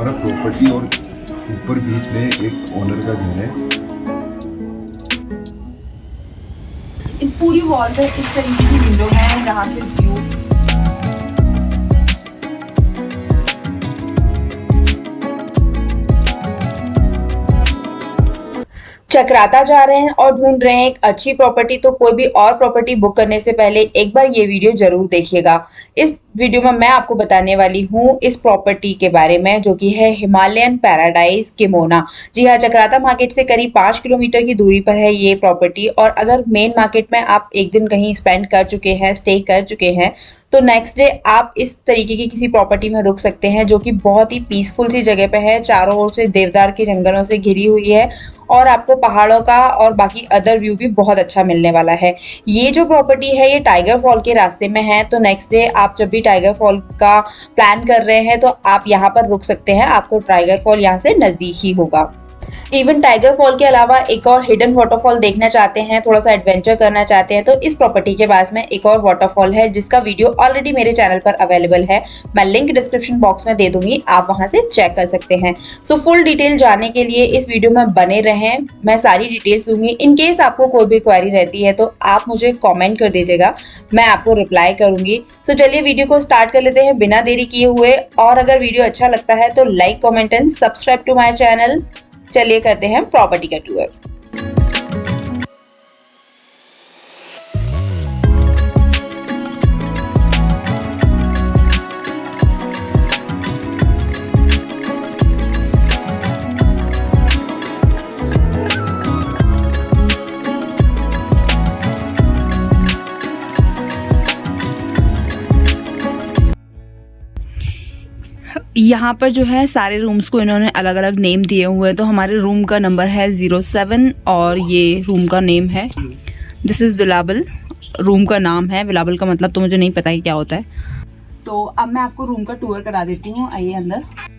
हमारा प्रॉपर्टी और ऊपर बीच में एक ओनर का घर है। इस पूरी वॉल पे इस तरीके की विंडो है जहाँ से व्यू चकराता जा रहे हैं और ढूंढ रहे हैं एक अच्छी प्रॉपर्टी, तो कोई भी और प्रॉपर्टी बुक करने से पहले एक बार ये वीडियो जरूर देखिएगा। इस वीडियो में मैं आपको बताने वाली हूँ इस प्रॉपर्टी के बारे में, जो कि है हिमालयन पैराडाइज किमोना। जी हाँ, चकराता मार्केट से करीब 5 किलोमीटर की दूरी पर है ये प्रॉपर्टी। और अगर मेन मार्केट में आप एक दिन कहीं स्पेंड कर चुके हैं, स्टे कर चुके हैं, तो नेक्स्ट डे आप इस तरीके की किसी प्रॉपर्टी में रुक सकते हैं, जो कि बहुत ही पीसफुल सी जगह पे है। चारों ओर से देवदार के जंगलों से घिरी हुई है और आपको पहाड़ों का और बाकी अदर व्यू भी बहुत अच्छा मिलने वाला है। ये जो प्रॉपर्टी है ये टाइगर फॉल के रास्ते में है, तो नेक्स्ट डे आप जब भी टाइगर फॉल का प्लान कर रहे हैं तो आप यहाँ पर रुक सकते हैं। आपको टाइगर फॉल यहाँ से नजदीक ही होगा। इवन टाइगर फॉल के अलावा एक और हिडन वाटरफॉल देखना चाहते हैं, थोड़ा सा एडवेंचर करना चाहते हैं, तो इस प्रॉपर्टी के पास में एक और वाटरफॉल है जिसका वीडियो ऑलरेडी मेरे चैनल पर अवेलेबल है। मैं लिंक डिस्क्रिप्शन बॉक्स में दे दूंगी, आप वहां से चेक कर सकते हैं। सो फुल डिटेल जानने के लिए इस वीडियो में बने रहें, मैं सारी डिटेल्स दूंगी। इन केस आपको कोई भी क्वेरी रहती है तो आप मुझे कॉमेंट कर दीजिएगा, मैं आपको रिप्लाई करूंगी। सो चलिए वीडियो को स्टार्ट कर लेते हैं बिना देरी किए हुए। और अगर वीडियो अच्छा लगता है तो like, comment and subscribe to my channel. चलिए करते हैं प्रॉपर्टी का टूर। यहाँ पर जो है सारे रूम्स को इन्होंने अलग अलग नेम दिए हुए हैं। तो हमारे रूम का नंबर है 07 और ये रूम का नेम है, दिस इज़ विलाबल। रूम का नाम है विलाबल, का मतलब तो मुझे नहीं पता ही क्या होता है। तो अब मैं आपको रूम का टूर करा देती हूँ, आइए अंदर।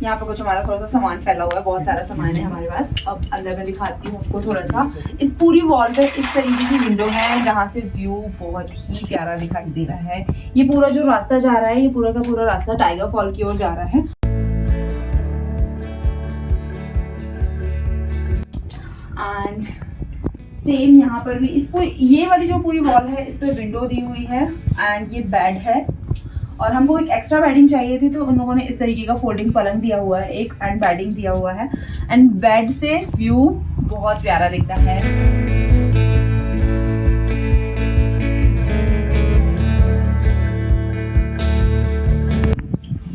यहाँ पे कुछ हमारा थोड़ा सा सामान फैला हुआ है, बहुत सारा सामान है हमारे पास। अब अंदर मैं दिखाती हूँ आपको थोड़ा सा। इस पूरी वॉल पे इस तरीके की विंडो है जहाँ से व्यू बहुत ही प्यारा दिखाई दे रहा है। ये पूरा जो रास्ता जा रहा है, ये पूरा का पूरा रास्ता टाइगर फॉल की ओर जा रहा है। एंड सेम यहाँ पर भी इसको, ये वाली जो पूरी वॉल है इस पे विंडो दी हुई है। एंड ये बेड है और हमको एक एक्स्ट्रा बेडिंग चाहिए थी, तो उन लोगों ने इस तरीके का फोल्डिंग पलंग दिया हुआ है एक, एंड बेडिंग दिया हुआ है। एंड बेड से व्यू बहुत प्यारा दिखता है।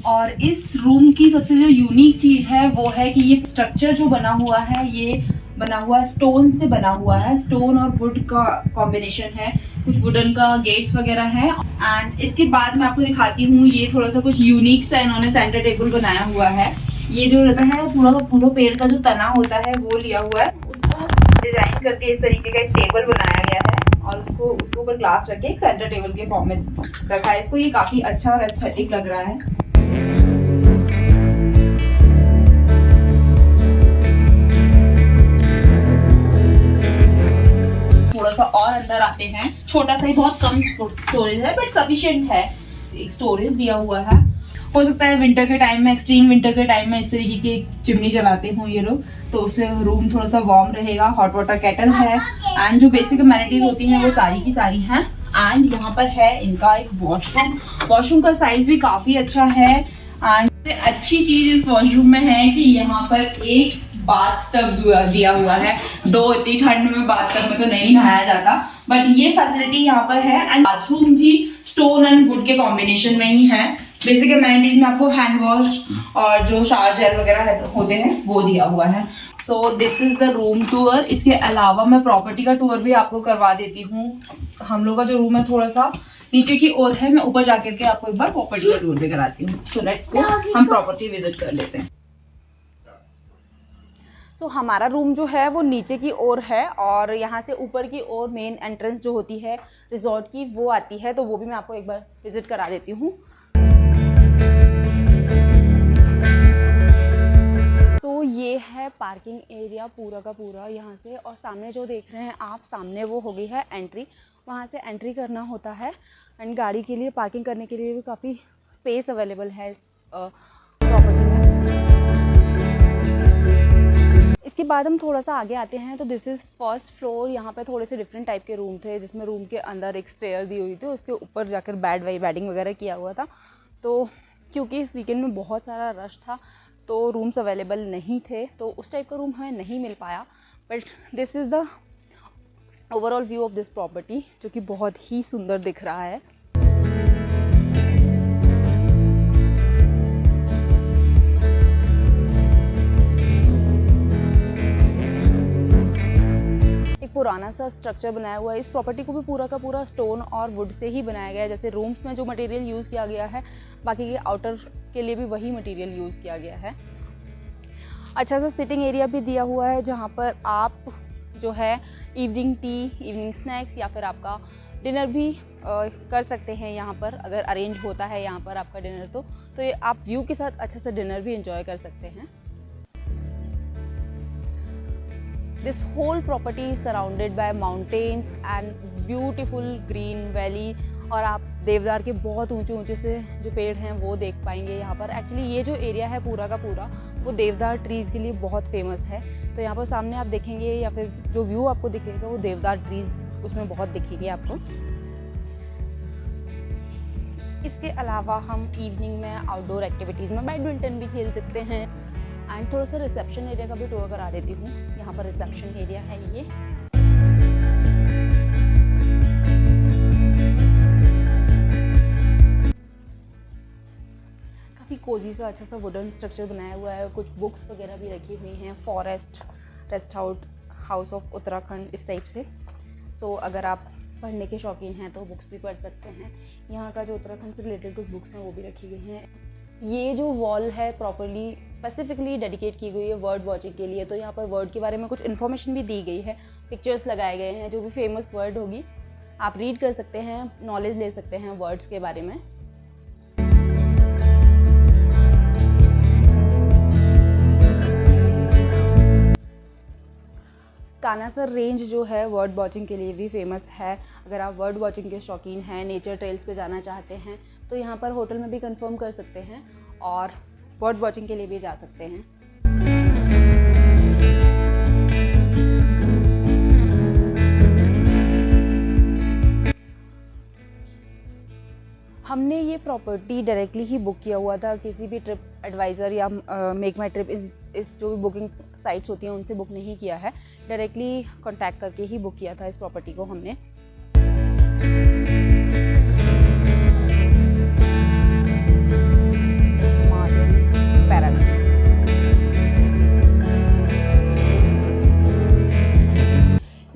और इस रूम की सबसे जो यूनिक चीज है वो है कि ये स्ट्रक्चर जो बना हुआ है, ये बना हुआ स्टोन से बना हुआ है। स्टोन और वुड का कॉम्बिनेशन है, कुछ वुडन का गेट्स वगैरह है। एंड इसके बाद मैं आपको दिखाती हूँ, ये थोड़ा सा कुछ यूनिक सा इन्होंने सेंटर टेबल बनाया हुआ है। ये जो रहता है पूरा का पूरा पेड़ का जो तना होता है वो लिया हुआ है, उसको डिजाइन करके इस तरीके का एक टेबल बनाया गया है और उसको उसके ऊपर ग्लास रख के एक सेंटर टेबल के फॉर्म में रखा है इसको। ये काफी अच्छा और एस्थेटिक लग रहा है। थोड़ा सा और अंदर आते हैं, छोटा सा ही, बहुत कम स्टोरेज है बट सफिशिएंट है, एक स्टोरेज दिया हुआ है। हो सकता है विंटर के टाइम में, एक्सट्रीम विंटर के टाइम में इस तरीके की चिमनी जलाते हो ये लोग, तो उससे रूम थोड़ा सा वार्म रहेगा। हॉट वाटर केटल है एंड जो बेसिक अमेनिटीज होती हैं वो सारी की सारी हैं। एंड यहाँ पर है इनका एक वॉशरूम। वॉशरूम का साइज भी काफी अच्छा है। एंड अच्छी चीज इस वॉशरूम में है कि यहाँ पर एक बाथ टब दिया हुआ है। दो इतनी ठंड में बाथ टब में तो नहीं नहाया जाता, बट ये फैसिलिटी यहाँ पर है। एंड बाथरूम भी स्टोन एंड वुड के कॉम्बिनेशन में ही है। बेसिक एमेनिटीज में आपको हैंड वॉश और जो शावर जेल वगैरह होते हैं वो दिया हुआ है। So this is the room tour. इसके अलावा मैं प्रॉपर्टी का टूर भी आपको करवा देती हूँ। हम लोग का जो रूम है थोड़ा सा नीचे की ओर है, मैं ऊपर जाकर के आपको एक बार प्रॉपर्टी का टूर भी कराती हूँ। सो लेट्स गो, हम प्रॉपर्टी विजिट कर लेते हैं। सो हमारा रूम जो है वो नीचे की ओर है और यहाँ से ऊपर की ओर मेन एंट्रेंस जो होती है रिजॉर्ट की वो आती है, तो वो भी मैं आपको एक बार विजिट करा देती हूँ। तो ये है पार्किंग एरिया पूरा का पूरा यहाँ से, और सामने जो देख रहे हैं आप, सामने वो हो गई है एंट्री। वहाँ से एंट्री करना होता है एंड गाड़ी के लिए, पार्किंग करने के लिए भी काफ़ी स्पेस अवेलेबल है प्रॉपर्टी में। इसके बाद हम थोड़ा सा आगे आते हैं तो दिस इज़ फर्स्ट फ्लोर। यहाँ पे थोड़े से डिफरेंट टाइप के रूम थे, जिसमें रूम के अंदर एक स्टेयर दी हुई थी, उसके ऊपर जाकर बेडिंग वगैरह किया हुआ था। तो क्योंकि इस वीकेंड में बहुत सारा रश था तो रूम्स अवेलेबल नहीं थे, तो उस टाइप का रूम हमें नहीं मिल पाया। But this is the overall view of this property, जो कि बहुत ही सुंदर दिख रहा है। पुराना सा स्ट्रक्चर बनाया हुआ है। इस प्रॉपर्टी को भी पूरा का पूरा स्टोन और वुड से ही बनाया गया है। जैसे रूम्स में जो मटेरियल यूज़ किया गया है, बाकी के आउटर के लिए भी वही मटेरियल यूज़ किया गया है। अच्छा सा सिटिंग एरिया भी दिया हुआ है, जहाँ पर आप जो है इवनिंग टी, इवनिंग स्नैक्स या फिर आपका डिनर भी कर सकते हैं। यहाँ पर अगर अरेंज होता है यहाँ पर आपका डिनर, तो ये आप व्यू के साथ अच्छा सा डिनर भी इंजॉय कर सकते हैं। This whole property is surrounded by mountains and beautiful green valley, और आप देवदार के बहुत ऊंचे से जो पेड़ हैं वो देख पाएंगे यहाँ पर। एक्चुअली ये जो एरिया है पूरा का पूरा वो देवदार ट्रीज़ के लिए बहुत फेमस है। तो यहाँ पर सामने आप देखेंगे या फिर जो व्यू आपको दिखेगा वो देवदार ट्रीज़ उसमें बहुत दिखेंगे आपको। इसके अलावा हम इवनिंग में आउटडोर एक्टिविटीज़ में बैडमिंटन भी खेल सकते हैं। एंड थोड़ा सा रिसेप्शन एरिया का भी टूर करा देती हूँ। यहाँ पर रिसेप्शन एरिया है ये। काफ़ी कोजी सा अच्छा सा वुडन स्ट्रक्चर बनाया हुआ है। कुछ बुक्स वगैरह भी रखी हुई हैं, forest rest house of Uttarakhand इस टाइप से। सो अगर आप पढ़ने के शौकीन हैं तो बुक्स भी पढ़ सकते हैं। यहाँ का जो उत्तराखंड से रिलेटेड कुछ बुक्स हैं वो भी रखी गई हैं। ये जो वॉल है प्रॉपर्ली स्पेसिफिकली डेडिकेट की गई है वर्ड वॉचिंग के लिए। तो यहाँ पर वर्ड के बारे में कुछ इन्फॉर्मेशन भी दी गई है, पिक्चर्स लगाए गए हैं, जो भी फेमस वर्ड होगी आप रीड कर सकते हैं, नॉलेज ले सकते हैं वर्ड्स के बारे में। कानासर रेंज जो है वर्ड वॉचिंग के लिए भी फेमस है। अगर आप वर्ड वॉचिंग के शौकीन हैं, नेचर ट्रेल्स पे जाना चाहते हैं तो यहाँ पर होटल में भी कंफर्म कर सकते हैं और बर्ड वॉचिंग के लिए भी जा सकते हैं। हमने ये प्रॉपर्टी डायरेक्टली ही बुक किया हुआ था, किसी भी ट्रिप एडवाइज़र या मेक माई ट्रिप इस जो भी बुकिंग साइट्स होती हैं उनसे बुक नहीं किया है। डायरेक्टली कांटेक्ट करके ही बुक किया था इस प्रॉपर्टी को हमने।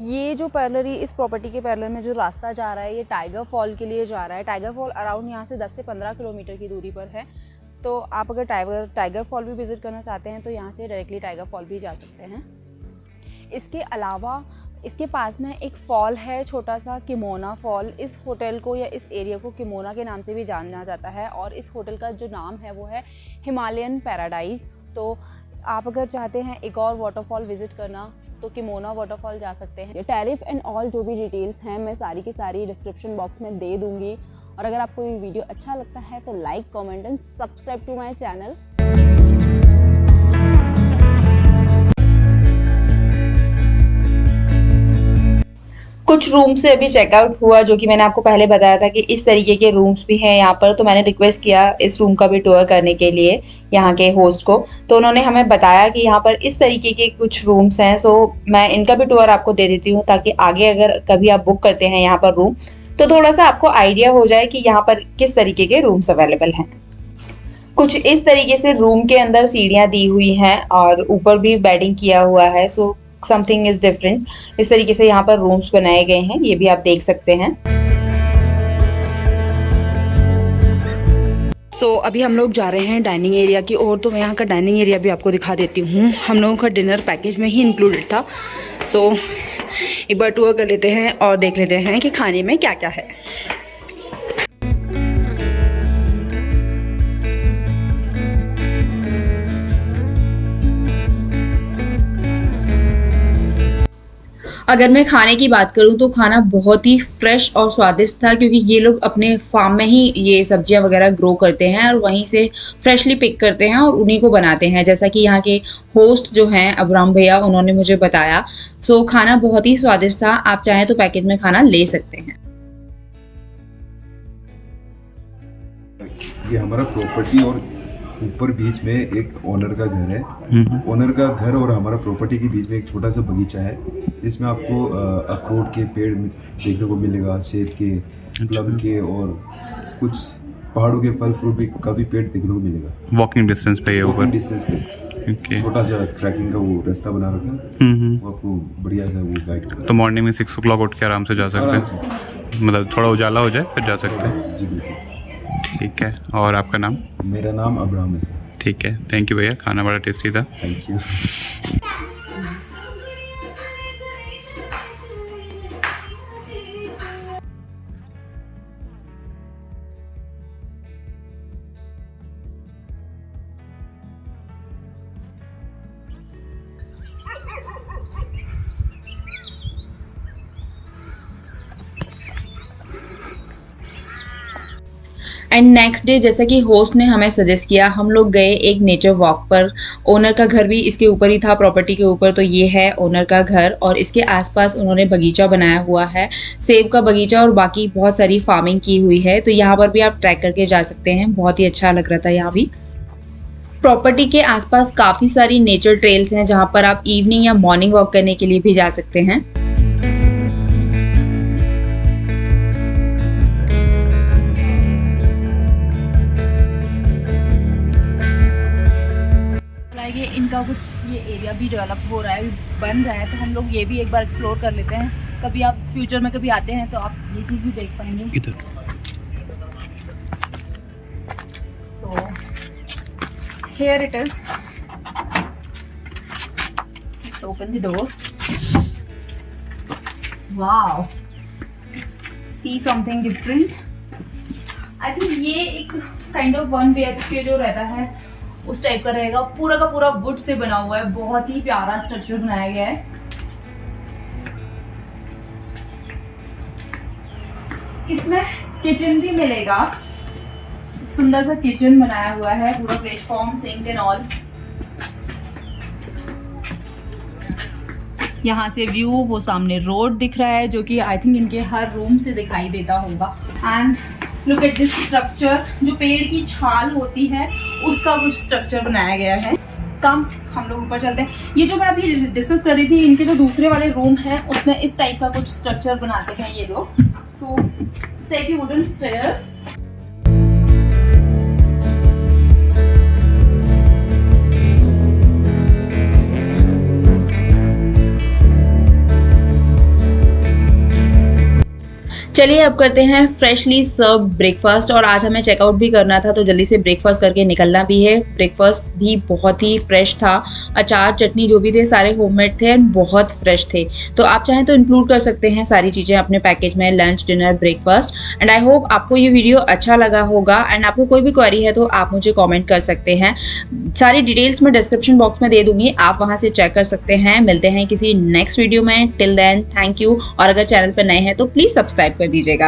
ये जो पैरेलली इस प्रॉपर्टी के पैरेलल में जो रास्ता जा रहा है ये टाइगर फॉल के लिए जा रहा है। टाइगर फॉल अराउंड यहाँ से 10 से 15 किलोमीटर की दूरी पर है। तो आप अगर टाइगर फॉल भी विज़िट करना चाहते हैं तो यहाँ से डायरेक्टली टाइगर फॉल भी जा सकते हैं। इसके अलावा इसके पास में एक फॉल है छोटा सा, किमोना फॉल। इस होटल को या इस एरिया को किमोना के नाम से भी जाना जाता है और इस होटल का जो नाम है वो है हिमालयन पैराडाइज। तो आप अगर चाहते हैं एक और वाटरफॉल विज़िट करना तो किमोना वाटरफॉल जा सकते हैं। टैरिफ एंड ऑल जो भी डिटेल्स हैं मैं सारी की सारी डिस्क्रिप्शन बॉक्स में दे दूँगी। और अगर आपको ये वीडियो अच्छा लगता है तो like, comment and subscribe to my channel. कुछ रूम से अभी चेकआउट हुआ, जो कि मैंने आपको पहले बताया था कि इस तरीके के रूम्स भी हैं यहाँ पर। तो मैंने रिक्वेस्ट किया इस रूम का भी टूर करने के लिए यहाँ के होस्ट को, तो उन्होंने हमें बताया कि यहाँ पर इस तरीके के कुछ रूम्स हैं। सो मैं इनका भी टूर आपको दे देती हूँ ताकि आगे अगर कभी आप बुक करते हैं यहाँ पर रूम तो थोड़ा सा आपको आइडिया हो जाए कि यहाँ पर किस तरीके के रूम्स अवेलेबल हैं। कुछ इस तरीके से रूम के अंदर सीढ़ियाँ दी हुई हैं और ऊपर भी बेडिंग किया हुआ है। So something is different. इस तरीके से यहाँ पर रूम्स बनाए गए हैं, ये भी आप देख सकते हैं। सो अभी हम लोग जा रहे हैं डाइनिंग एरिया की ओर। तो मैं यहाँ का डाइनिंग एरिया भी आपको दिखा देती हूँ। हम लोगों का डिनर पैकेज में ही इंक्लूडेड था। सो एक बार टूर कर लेते हैं और देख लेते हैं कि खाने में क्या क्या है। अगर मैं खाने की बात करूँ तो खाना बहुत ही फ्रेश और स्वादिष्ट था, क्योंकि ये लोग अपने फार्म में ही ये सब्जियां वगैरह ग्रो करते हैं और वहीं से फ्रेशली पिक करते हैं और उन्हीं को बनाते हैं, जैसा कि यहाँ के होस्ट जो हैं अब्राम भैया, उन्होंने मुझे बताया। सो खाना बहुत ही स्वादिष्ट था। आप चाहें तो पैकेज में खाना ले सकते हैं। ये हमारा प्रॉपर्टी और ऊपर बीच में एक ओनर का घर है। ओनर का घर और हमारा प्रॉपर्टी के बीच में एक छोटा सा बगीचा है, जिसमें आपको अखरोट के पेड़ देखने को मिलेगा, सेब के, प्लम के और कुछ पहाड़ों के फल फ्रूट भी का भी पेड़ देखने को मिलेगा। वॉकिंग डिस्टेंस पे है ऊपर। डिस्टेंस पे ओके। छोटा सा ट्रैकिंग का वो रास्ता बना रखा है, वो आपको बढ़िया सा वो गाइड करेगा। तो मॉर्निंग में 6 o'clock उठ के आराम से जा सकते आराम हैं, मतलब थोड़ा उजाला हो जाए फिर जा सकते हैं। जी बिल्कुल। ठीक है, और आपका नाम? मेरा नाम अब्राहम है सर। ठीक है, थैंक यू भैया, खाना बड़ा टेस्टी था। Thank you. And next day, जैसा कि होस्ट ने हमें सजेस्ट किया, हम लोग गए एक नेचर वॉक पर। ओनर का घर भी इसके ऊपर ही था, प्रॉपर्टी के ऊपर। तो ये है ओनर का घर और इसके आसपास उन्होंने बगीचा बनाया हुआ है, सेब का बगीचा और बाकी बहुत सारी फार्मिंग की हुई है। तो यहाँ पर भी आप ट्रैक करके जा सकते हैं, बहुत ही अच्छा लग रहा था यहाँ भी। प्रॉपर्टी के आसपास काफ़ी सारी नेचर ट्रेल्स हैं, जहाँ पर आप इवनिंग या मॉर्निंग वॉक करने के लिए भी जा सकते हैं। ये इनका कुछ ये एरिया भी डेवलप हो रहा है, अभी बन रहा है, तो हम लोग ये भी एक बार एक्सप्लोर कर लेते हैं। कभी आप फ्यूचर में कभी आते हैं तो आप ये चीज़ भी देख पाएंगे। इधर so here it is, let's open the door. Wow, see something different. I think ये एक काइंड ऑफ 1 BHK जो रहता है उस टाइप का रहेगा। पूरा का पूरा वुड से बना हुआ है, बहुत ही प्यारा स्ट्रक्चर बनाया गया है। इसमें किचन भी मिलेगा, सुंदर सा किचन बनाया हुआ है, पूरा प्लेटफॉर्म, सिंक एंड ऑल। यहाँ से व्यू, वो सामने रोड दिख रहा है जो कि आई थिंक इनके हर रूम से दिखाई देता होगा। And look at this structure, जो पेड़ की छाल होती है उसका कुछ स्ट्रक्चर बनाया गया है। कम हम लोग ऊपर चलते हैं। ये जो मैं अभी डिस्कस कर रही थी, इनके जो दूसरे वाले रूम है उसमें इस टाइप का कुछ स्ट्रक्चर बनाते हैं ये लोग। सो इस टाइप की वुडन स्टेयर्स। चलिए अब करते हैं फ्रेशली सर्व ब्रेकफास्ट। और आज हमें चेकआउट भी करना था, तो जल्दी से ब्रेकफास्ट करके निकलना भी है। ब्रेकफास्ट भी बहुत ही फ्रेश था, अचार चटनी जो भी थे सारे होममेड थे एंड बहुत फ्रेश थे। तो आप चाहें तो इंक्लूड कर सकते हैं सारी चीज़ें अपने पैकेज में, lunch, dinner, breakfast. And I hope आपको ये वीडियो अच्छा लगा होगा। एंड आपको कोई भी क्वेरी है तो आप मुझे कॉमेंट कर सकते हैं, सारी डिटेल्स मैं डिस्क्रिप्शन बॉक्स में दे दूंगी, आप वहाँ से चेक कर सकते हैं। मिलते हैं किसी नेक्स्ट वीडियो में, टिल देन थैंक यू। और अगर चैनल पर नए हैं तो प्लीज़ सब्सक्राइब कर दीजिएगा।